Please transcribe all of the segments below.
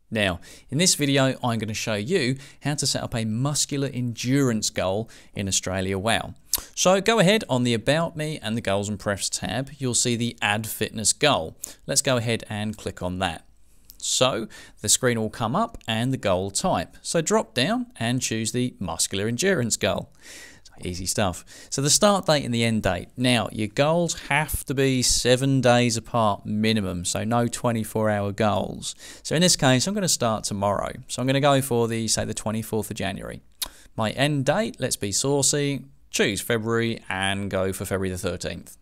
Now, in this video, I'm going to show you how to set up a muscular endurance goal in AustraliaWOW. So go ahead on the About Me and the Goals and Prefs tab, you'll see the Add Fitness Goal. Let's go ahead and click on that. So the screen will come up and the goal type. So drop down and choose the muscular endurance goal. Easy stuff. So the start date and the end date. Now, your goals have to be 7 days apart minimum, so no 24-hour goals. So in this case, I'm going to start tomorrow. So I'm going to go for the 24th of January. My end date, let's be saucy, choose February and go for February the 13th.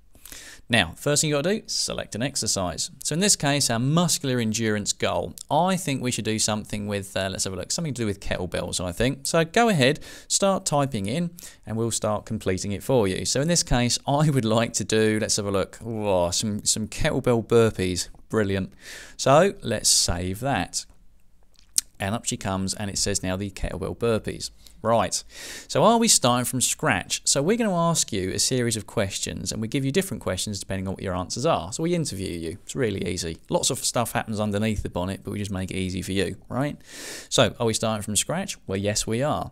Now, first thing you got to do, select an exercise. So in this case, our muscular endurance goal, I think we should do something with, let's have a look, something to do with kettlebells, I think. So go ahead, start typing in, and we'll start completing it for you. So in this case, I would like to do, let's have a look, some kettlebell burpees. Brilliant. So let's save that. And up she comes, and it says now the kettlebell burpees. Right, so are we starting from scratch? So we're going to ask you a series of questions, and we give you different questions depending on what your answers are. So we interview you. It's really easy. Lots of stuff happens underneath the bonnet, but we just make it easy for you, right? So are we starting from scratch? Well, yes, we are.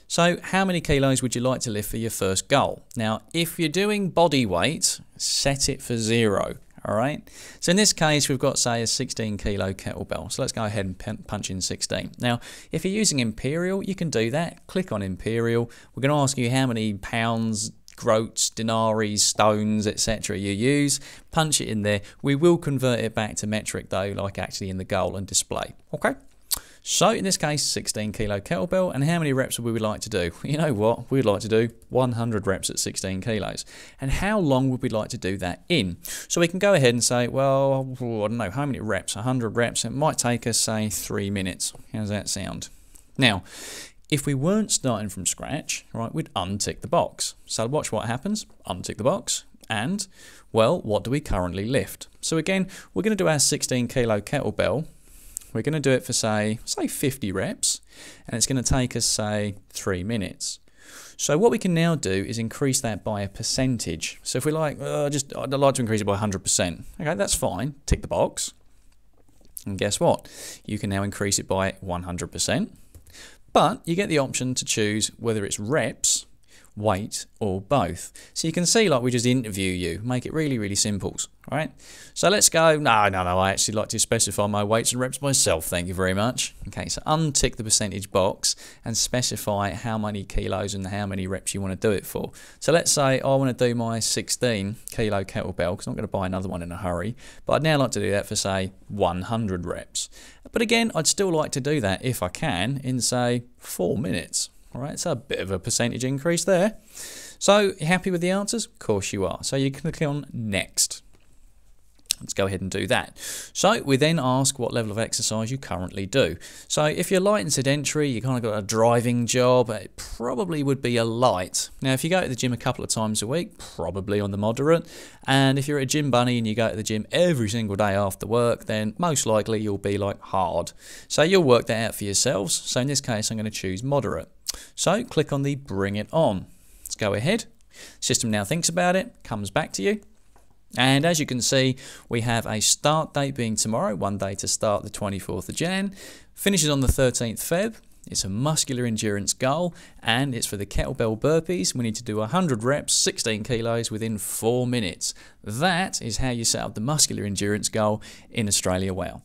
So how many kilos would you like to lift for your first goal? Now, if you're doing body weight, set it for 0. All right, so in this case, we've got, say, a 16 kilo kettlebell. So let's go ahead and punch in 16. Now, if you're using Imperial, you can do that. Click on Imperial. We're going to ask you how many pounds, groats, denarii, stones, etc. you use. Punch it in there. We will convert it back to metric, though, like actually in the goal and display. Okay. So in this case, 16 kilo kettlebell, and how many reps would we like to do? You know what? We'd like to do 100 reps at 16 kilos. And how long would we like to do that in? So we can go ahead and say, well, I don't know, how many reps? 100 reps. It might take us, say, 3 minutes. How does that sound? Now, if we weren't starting from scratch, right, we'd untick the box. So watch what happens. Untick the box. And, well, what do we currently lift? So again, we're going to do our 16 kilo kettlebell. We're going to do it for, say 50 reps, and it's going to take us, say, 3 minutes. So what we can now do is increase that by a percentage. So if we like, I'd like to increase it by 100%. Okay, that's fine. Tick the box. And guess what? You can now increase it by 100%. But you get the option to choose whether it's reps, weight, or both. So you can see, like, we just interview you, make it really, really simple, right? So let's go, no, I actually like to specify my weights and reps myself, thank you very much. Okay, so untick the percentage box and specify how many kilos and how many reps you want to do it for. So let's say I want to do my 16 kilo kettlebell, because I'm going to buy another one in a hurry, but I'd now like to do that for, say, 100 reps. But again, I'd still like to do that, if I can, in, say, 4 minutes. All right, so a bit of a percentage increase there. So, you happy with the answers? Of course you are. So you can click on Next. Let's go ahead and do that. So we then ask what level of exercise you currently do. So if you're light and sedentary, you kind of got a driving job, it probably would be a light. Now, if you go to the gym a couple of times a week, probably on the moderate. And if you're a gym bunny and you go to the gym every single day after work, then most likely you'll be like hard. So you'll work that out for yourselves. So in this case, I'm going to choose moderate. So click on the Bring It On. Let's go ahead. System now thinks about it, comes back to you. And as you can see, we have a start date being tomorrow, 1 day to start the 24th of Jan. Finishes on the 13th Feb. It's a muscular endurance goal, and it's for the kettlebell burpees. We need to do 100 reps, 16 kilos within 4 minutes. That is how you set up the muscular endurance goal in AustraliaWOW.